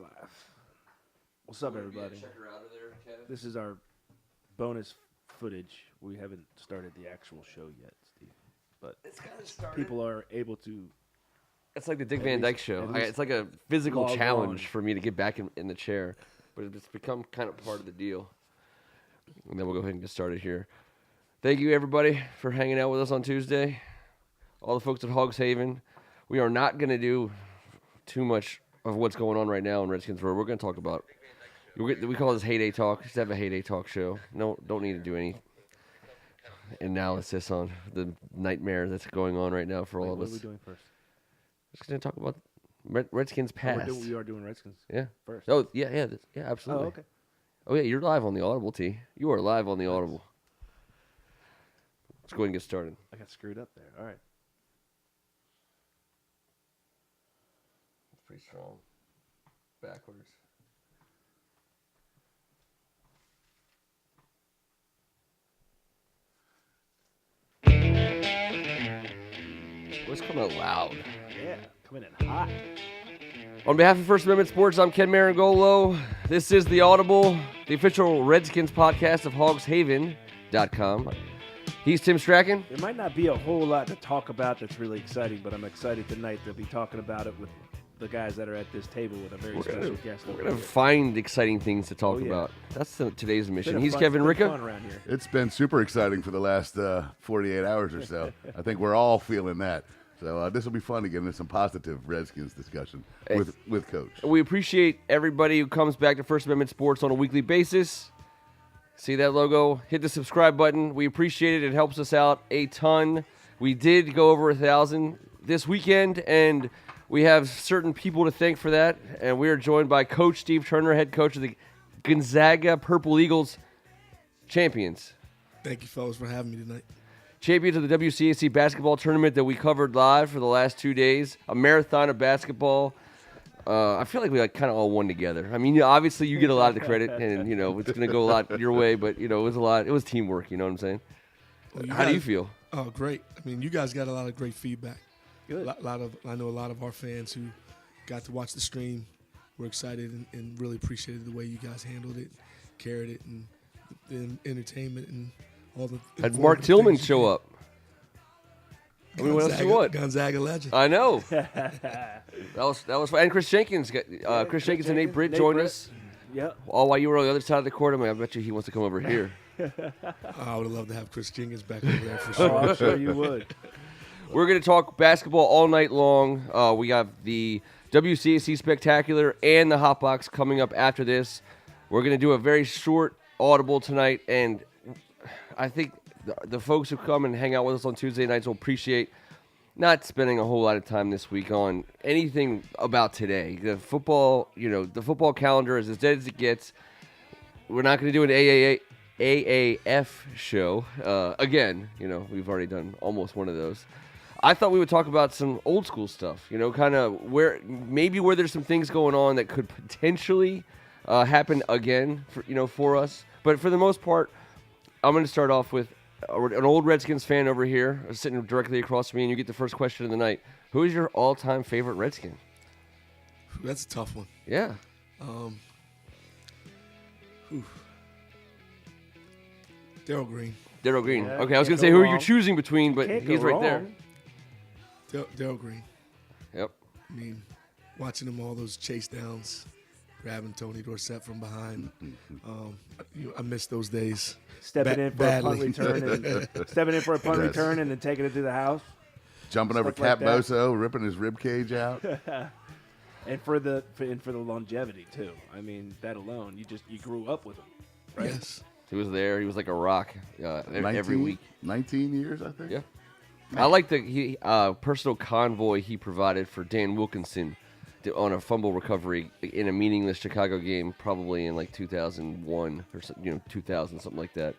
live. What's up, everybody? This is our bonus footage. We haven't started the actual show yet, Steve. But it's kind of started. People are able to. It's like the Dick Van Dyke Show. It's like a physical challenge for me to get back in the chair. But it's become kind of part of the deal. And then we'll go ahead and get started here. Thank you, everybody, for hanging out with us on Tuesday. All the folks at Hogs Haven. We are not going to do too much of what's going on right now in Redskins Road. We're going to talk about, we call this Heyday Talk. Just have a Heyday Talk show. No, don't need to do any analysis on the nightmare that's going on right now for all of us. What are we doing first? Just going to talk about Redskins past. We are doing Redskins. Yeah. First. Oh, yeah, absolutely. Oh, okay. Oh, yeah, you're live on the Audible, T. You are live on the Audible. Let's go ahead and get started. I got screwed up there. All right. It's pretty strong. Backwards. Let's come out loud. Yeah, coming in hot. On behalf of First Amendment Sports, I'm Ken Marangolo. This is the Audible, the official Redskins podcast of hogshaven.com. He's Tim Strachan. There might not be a whole lot to talk about that's really exciting, but I'm excited tonight to be talking about it with the guys that are at this table with a very special guest. We're going to find exciting things to talk about. That's today's mission. He's Kevin Ricca. It's been super exciting for the last 48 hours or so. I think we're all feeling that. So this will be fun to get into some positive Redskins discussion with Coach. We appreciate everybody who comes back to First Amendment Sports on a weekly basis. See that logo? Hit the subscribe button. We appreciate it. It helps us out a ton. We did go over 1,000 this weekend, and we have certain people to thank for that. And we are joined by Coach Steve Turner, head coach of the Gonzaga Purple Eagles champions. Thank you, fellas, for having me tonight. Champions of the WCAC basketball tournament that we covered live for the last 2 days. A marathon of basketball. I feel like we kind of all won together. I mean, obviously you get a lot of the credit, and it's going to go a lot your way. But it was a lot. It was teamwork. You know what I'm saying? Well, How do you feel? Oh, great. I mean, you guys got a lot of great feedback. Good. I know a lot of our fans who got to watch the stream were excited and really appreciated the way you guys handled it, carried it, and the entertainment and all the. Had Mark Tillman show up? I mean, what else you want? Gonzaga legend. I know. that was fun. And Chris Jenkins, Chris Jenkins and Nate Britt joined us. Yep. All while you were on the other side of the court. I bet you he wants to come over here. I would have loved to have Chris Jenkins back over there for sure. Oh, I'm sure you would. We're going to talk basketball all night long. We have the WCAC Spectacular and the Hot Box coming up after this. We're going to do a very short Audible tonight, and I think the folks who come and hang out with us on Tuesday nights will appreciate not spending a whole lot of time this week on anything about today. The football, the football calendar is as dead as it gets. We're not going to do an AAF show. Again, we've already done almost one of those. I thought we would talk about some old school stuff, kind of where there's some things going on that could potentially happen again for us. But for the most part, I'm going to start off with an old Redskins fan over here, sitting directly across from me, and you get the first question of the night. Who is your all-time favorite Redskin? That's a tough one. Yeah. Daryl Green. Daryl Green. Yeah, okay, I was going to say who are you choosing between, but he's right there. Daryl Green. Yep. I mean, watching him all those chase downs, grabbing Tony Dorsett from behind. I miss those days. Stepping in for a punt return and then taking it to the house. Jumping over Cap Boso, ripping his rib cage out. And for the longevity too. I mean, that alone, you grew up with him, right? Yes. He was there. He was like a rock every week. 19 years, I think. Yeah. I like the personal convoy he provided for Dan Wilkinson on a fumble recovery in a meaningless Chicago game, probably in like 2001 or 2000, something like that.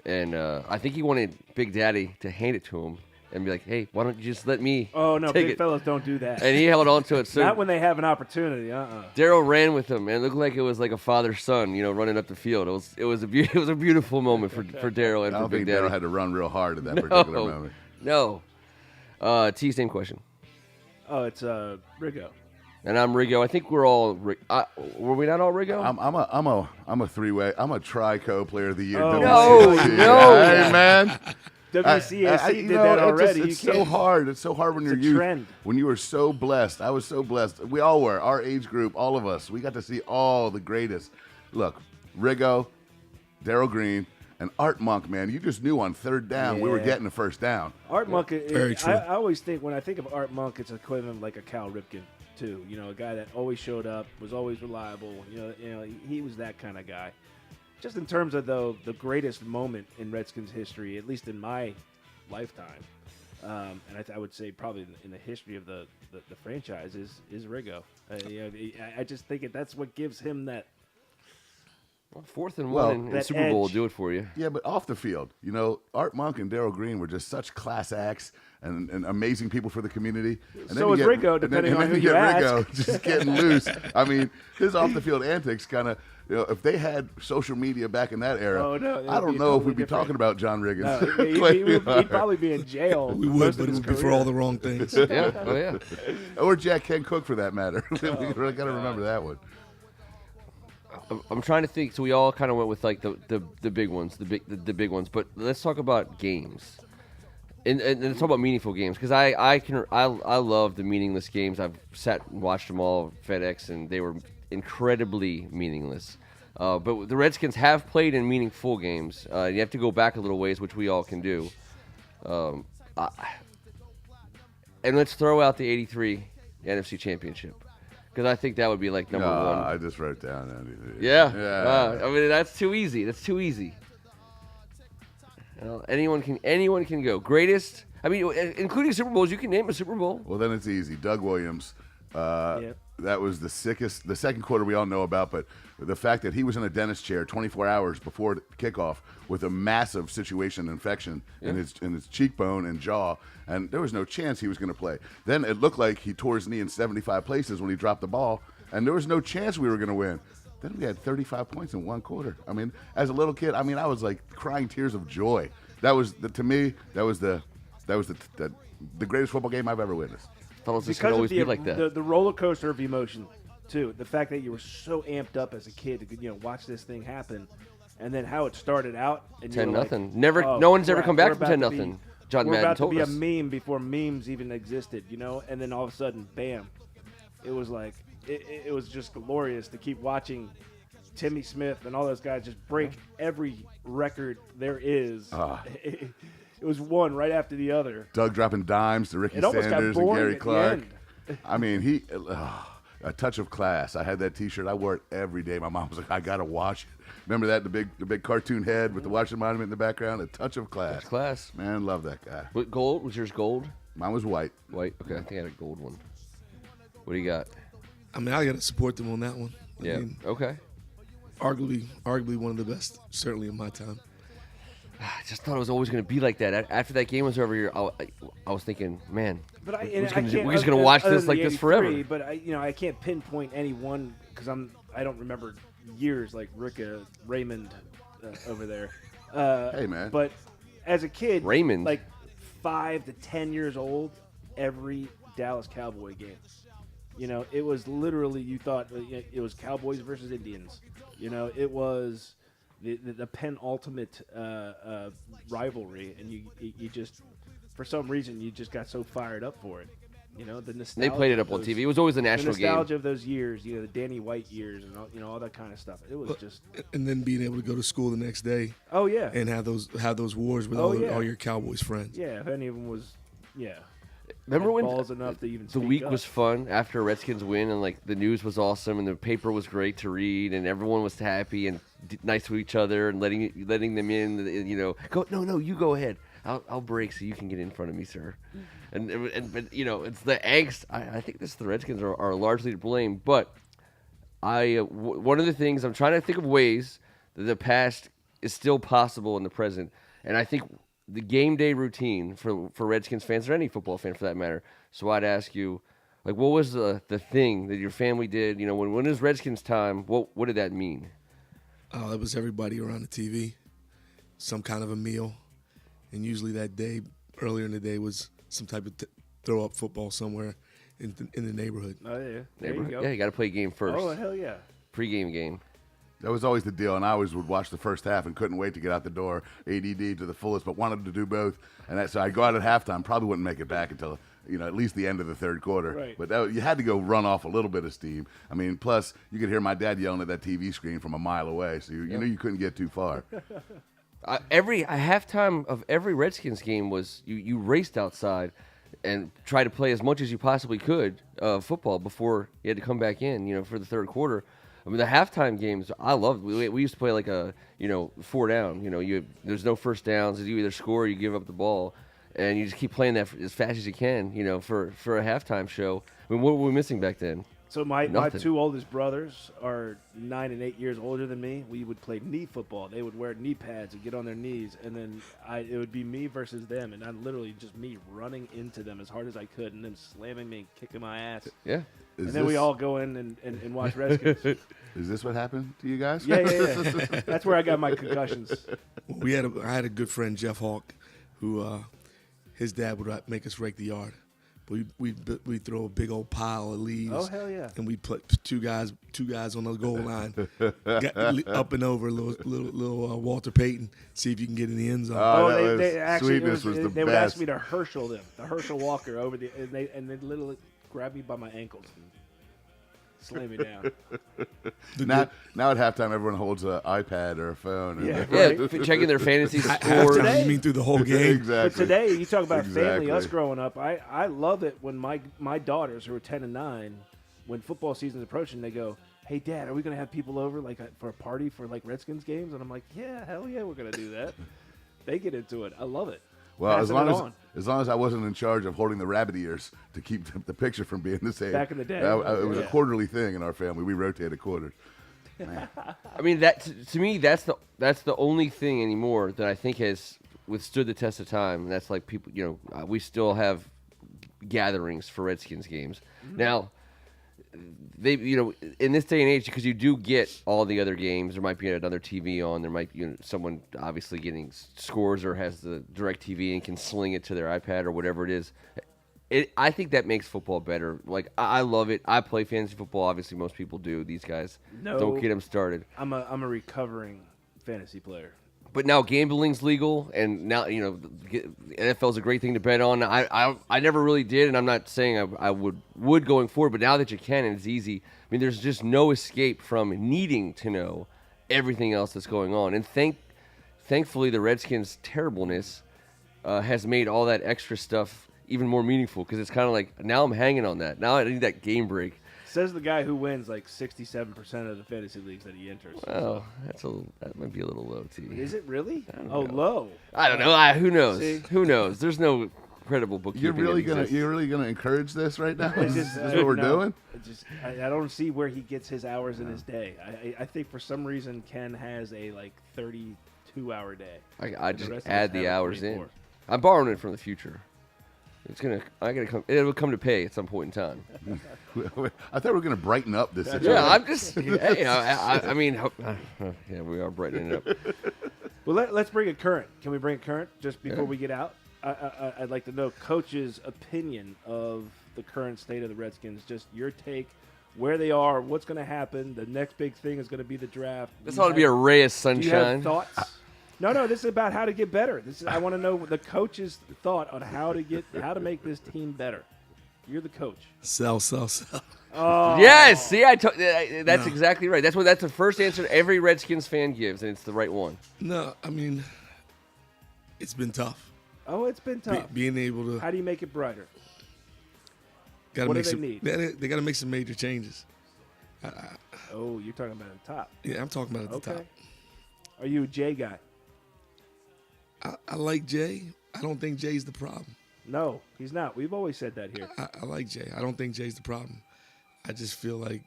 And I think he wanted Big Daddy to hand it to him and be like, "Hey, why don't you just let me?" Oh no, take big it? fellas don't do that. And he held on to it. So not when they have an opportunity. Daryl ran with him, and it looked like it was like a father-son, running up the field. It was a beautiful moment for Daryl and I for don't Big think Daddy. Daryl had to run real hard at that particular moment. No. T, same question. Oh, it's Rigo. And I'm Rigo. I think we're all. Were we not all Rigo? I'm a three-way. I'm a Trico Player of the Year. Oh, WCAC. no. Hey, man. WCAC you did know, that already. It's so hard. It's so hard when you're a youth. trend. When you were so blessed. I was so blessed. We all were. Our age group, all of us. We got to see all the greatest. Look, Rigo, Darryl Green, and Art Monk, man. You just knew on third down we were getting the first down. Art Monk, Very true. I always think, when I think of Art Monk, it's equivalent of like a Cal Ripken, too. You know, a guy that always showed up, was always reliable. You know, he was that kind of guy. Just in terms of, though, the greatest moment in Redskins history, at least in my lifetime, and I would say probably in the history of the franchise, is Rigo. I just think that's what gives him that. Well, 4th and 1 in Super Bowl will do it for you. Yeah, but off the field, you know, Art Monk and Darryl Green were just such class acts and amazing people for the community. And So is Rigo, depending on who you ask. Rigo just getting loose. I mean, his off-the-field antics kind of, you know, if they had social media back in that era, I don't know if we'd be talking about John Riggins. No, he'd probably be in jail. We would, but it would be for all the wrong things. Yeah. Oh, yeah. Or Jack Ken Cook, for that matter. We got to remember that one. I'm trying to think. So we all kind of went with like the big ones, the big ones. But let's talk about games, and let's talk about meaningful games, because I love the meaningless games. I've sat and watched them all at FedEx, and they were incredibly meaningless. But the Redskins have played in meaningful games. You have to go back a little ways, which we all can do. And let's throw out the '83 NFC Championship, because I think that would be like number one. I just wrote down. Yeah. I mean, that's too easy. Well, anyone can go. Greatest. I mean, including Super Bowls. You can name a Super Bowl. Well, then it's easy. Doug Williams. That was the sickest. The second quarter we all know about, but the fact that he was in a dentist chair 24 hours before kickoff with a massive situation infection in his cheekbone and jaw, and there was no chance he was going to play. Then it looked like he tore his knee in 75 places when he dropped the ball, and there was no chance we were going to win. Then we had 35 points in one quarter. I mean, as a little kid, I was like crying tears of joy. That was to me. That was the greatest football game I've ever witnessed. Fellas, it's going to always be like that. The roller coaster of emotion, too. The fact that you were so amped up as a kid to watch this thing happen, and then how it started out. And 10-0. No one's ever come back from 10-0. John Madden told us. We're about to be a meme before memes even existed, and then all of a sudden, bam! It was like it was just glorious to keep watching Timmy Smith and all those guys just break every record there is. It was one right after the other. Doug dropping dimes to Ricky Sanders and Gary Clark. I mean, a touch of class. I had that T-shirt. I wore it every day. My mom was like, "I gotta wash it." Remember that the big cartoon head with the Washington Monument in the background? A touch of class. Class. Man, love that guy. What gold? Was yours gold? Mine was white. White. Okay, I think I had a gold one. What do you got? I mean, I got to support them on that one. Yeah. Okay. Arguably one of the best, certainly in my time. I just thought it was always going to be like that. After that game was over here, I was thinking, man, we're just going to watch this like this forever. But I can't pinpoint any one because I don't remember years like Raymond over there. Hey man. But as a kid, Raymond, like 5 to 10 years old, every Dallas Cowboy game. It was literally, you thought it was Cowboys versus Indians. It was the penultimate rivalry, and you just, for some reason, you just got so fired up for it. The nostalgia. They played it up on TV. It was always a national game. The nostalgia of those years, the Danny White years, and all that kind of stuff. It was just. And then being able to go to school the next day. Oh yeah. And have those wars with all your Cowboys friends. Yeah, if any of them was, yeah. Remember when balls enough to even the week up. was fun after a Redskins win, and like the news was awesome, and the paper was great to read, and everyone was happy and nice to each other, and letting them in. Go no, you go ahead. I'll break so you can get in front of me, sir. But it's the angst. I think the Redskins are largely to blame, but one of the things I'm trying to think of ways that the past is still possible in the present, and I think the game day routine for Redskins fans or any football fan for that matter. So I'd ask you, like, what was the thing that your family did? When it was Redskins time, what did that mean? It was everybody around the TV, some kind of a meal, and usually that day, earlier in the day, was some type of throw-up football somewhere in the neighborhood. Oh yeah, there you go. Yeah, you got to play a game first. Oh hell yeah. Pre-game game. That was always the deal, and I always would watch the first half and couldn't wait to get out the door, ADD to the fullest, but wanted to do both. And so I'd go out at halftime, probably wouldn't make it back until at least the end of the third quarter. Right. But you had to go run off a little bit of steam. I mean, plus you could hear my dad yelling at that TV screen from a mile away, so you knew you couldn't get too far. Every halftime of every Redskins game was you raced outside and tried to play as much as you possibly could football before you had to come back in, for the third quarter. I mean, the halftime games, I loved. We used to play like a, 4 down. There's no first downs. You either score or you give up the ball, and you just keep playing that as fast as you can, for a halftime show. I mean, what were we missing back then? So my Nothing. 2 oldest brothers are 9 and 8 years older than me. We would play knee football. They would wear knee pads and get on their knees, and then it would be me versus them, and literally just me running into them as hard as I could, and them slamming me and kicking my ass. Yeah. And then we all go in and watch Redskins. Is this what happened to you guys? Yeah. That's where I got my concussions. I had a good friend, Jeff Hawk, who his dad would make us rake the yard. We throw a big old pile of leaves. Oh hell yeah! And we put two guys on the goal line, up and over little Walter Payton, see if you can get in the end zone. Sweetness was the best. They would ask me to Herschel Walker over and they literally grab me by my ankles and slam me down. Now at halftime, everyone holds an iPad or a phone. Yeah, checking their fantasy scores. Halftime, you mean through the whole game? Exactly. But today, you talk about family, us growing up. I love it when my daughters, who are 10 and 9, when football season's approaching, they go, "Hey, Dad, are we going to have people over for a party for Redskins games?" And I'm like, "Yeah, hell yeah, we're going to do that." They get into it. I love it. Well, as long as I wasn't in charge of holding the rabbit ears to keep the picture from being the same. Back in the day. It was a quarterly thing in our family. We rotated quarters. I mean, to me, that's the only thing anymore that I think has withstood the test of time. And that's like people, we still have gatherings for Redskins games. Mm-hmm. Now, they, in this day and age, because you do get all the other games, there might be another TV on. There might be someone obviously getting scores or has the direct TV and can sling it to their iPad or whatever it is. I think that makes football better. Like, I love it. I play fantasy football. Obviously, most people do. These guys don't get them started. I'm a recovering fantasy player. But now gambling's legal, and now NFL's a great thing to bet on. I never really did, and I'm not saying I would going forward. But now that you can, and it's easy. I mean, there's just no escape from needing to know everything else that's going on. And thankfully, the Redskins' terribleness has made all that extra stuff even more meaningful, because it's kind of like, now I'm hanging on that. Now I need that game break. Says the guy who wins like 67% of the fantasy leagues that he enters. Well, that might be a little low, T. Is it really? Know. Low. I don't know. Who knows? See? Who knows? There's no credible bookkeeping. You're really gonna encourage this right now? Is this what we're doing? I don't see where he gets his hours in his day. I think for some reason Ken has a 32-hour day. I just add the hours in. I'm borrowing it from the future. It'll come to pay at some point in time. I thought we were going to brighten up this situation. Yeah, I'm just. Hey, I mean, yeah, we are brightening it up. Well, let's bring it current. Can we bring it current just before we get out? I'd like to know Coach's opinion of the current state of the Redskins. Just your take, where they are, what's going to happen. The next big thing is going to be the draft. This ought to be a ray of sunshine. Do you have thoughts? No, this is about how to get better. I want to know the coach's thought on how to make this team better. You're the coach. Sell. Oh. Yes, see, that's exactly right. That's the first answer every Redskins fan gives, and it's the right one. No, I mean, it's been tough. Oh, it's been tough. Being able to. How do you make it brighter? What do they need? They got to make some major changes. You're talking about at the top. Yeah, I'm talking about at the top. Are you a Jay guy? I like Jay. I don't think Jay's the problem. No, he's not. We've always said that here. I like Jay. I don't think Jay's the problem. I just feel like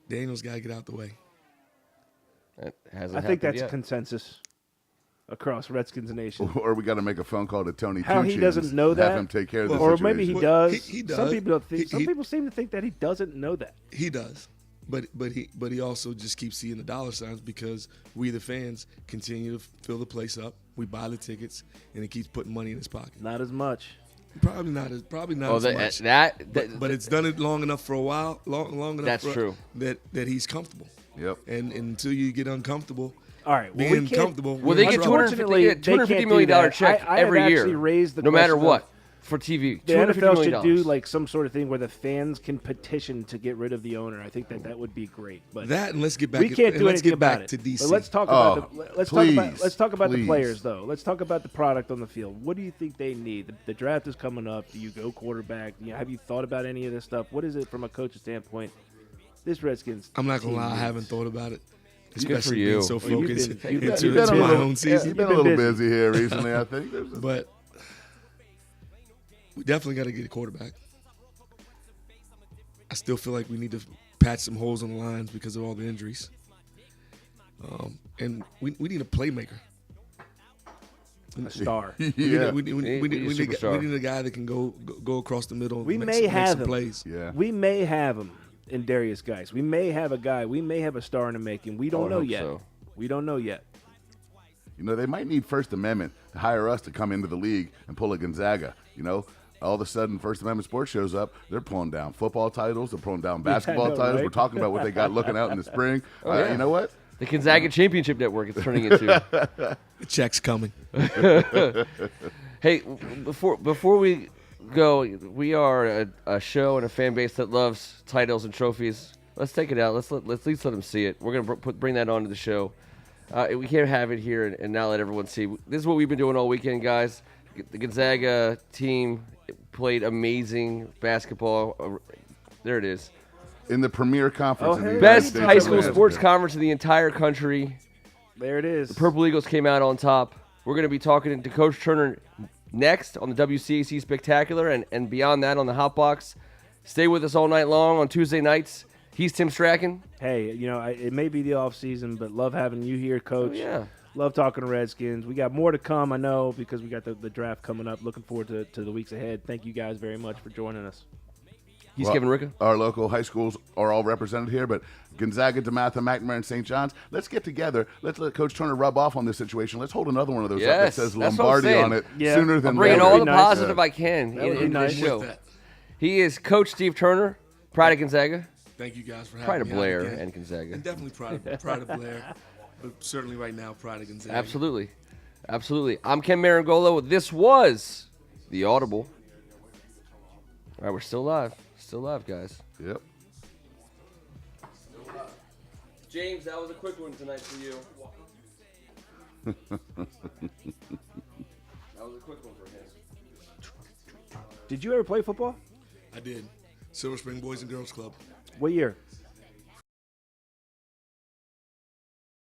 Daniel's got to get out the way. I think that's consensus across Redskins Nation. Or we got to make a phone call to Tony. How he doesn't know that, have him take care of the or situation. maybe he does. He does. Some people seem to think that he doesn't know that. He does. But he also just keeps seeing the dollar signs because we, the fans, continue to fill the place up. We buy the tickets, and he keeps putting money in his pocket. Not as much. Probably not as much. But it's done it long enough for a while. Long enough. That's true. That he's comfortable. Yep. And until you get uncomfortable. All right. Well, being comfortable. Well, they get $250 million check every year, no matter what, for TV. The $250 NFL million. should do like some sort of thing where the fans can petition to get rid of the owner. I think that would be great. But that, and let's get back. We can't do anything about it. To DC. But let's talk about the players though. Let's talk about the product on the field. What do you think they need? The draft is coming up. Do you go quarterback? Have you thought about any of this stuff? What is it from a coach's standpoint? This Redskins. I'm not gonna lie. I haven't thought about it. It's good for you. Being so focused into my own season. You've been a little busy here recently, I think. But we definitely got to get a quarterback. I still feel like we need to patch some holes on the lines because of all the injuries. And we need a playmaker. A star. We need a guy that can go across the middle. We may have him. Plays. Yeah. We may have him in Darius Geis. We may have a guy. We may have a star in the making. We don't know yet. So. We don't know yet. They might need First Amendment to hire us to come into the league and pull a Gonzaga. All of a sudden, First Amendment Sports shows up. They're pulling down football titles. They're pulling down basketball titles. Right? We're talking about what they got looking out in the spring. You know what? The Gonzaga Championship Network is turning into. The check's coming. Hey, before we go, we are a show and a fan base that loves titles and trophies. Let's take it out. Let's at least let them see it. We're gonna bring that onto the show. We can't have it here and not let everyone see. This is what we've been doing all weekend, guys. The Gonzaga team played amazing basketball. There it is. In the premier conference. In the Best United high States school of sports America. conference in the entire country. There it is. The Purple Eagles came out on top. We're going to be talking to Coach Turner next on the WCAC Spectacular and beyond that on the Hot Box. Stay with us all night long on Tuesday nights. He's Tim Strachan. Hey, it may be the off season, but love having you here, Coach. Oh, yeah. Love talking to Redskins. We got more to come, I know, because we got the draft coming up. Looking forward to the weeks ahead. Thank you guys very much for joining us. He's Kevin Ricca. Our local high schools are all represented here, but Gonzaga, DeMatha, McNamara, and St. John's, let's get together. Let's let Coach Turner rub off on this situation. Let's hold another one of those up that says Lombardi on it sooner than later. I'm bringing all the nice. positive I can in this show. He is Coach Steve Turner, pride of Gonzaga. Thank you guys for having me. Pride of Blair and Gonzaga. And definitely pride of Blair, but certainly right now, pride of Gonzaga. Absolutely. I'm Ken Marangolo. This was the Audible. All right, we're still live. Still live, guys. Yep. James, that was a quick one tonight for you. That was a quick one for him. Did you ever play football? I did. Silver Spring Boys and Girls Club. What year?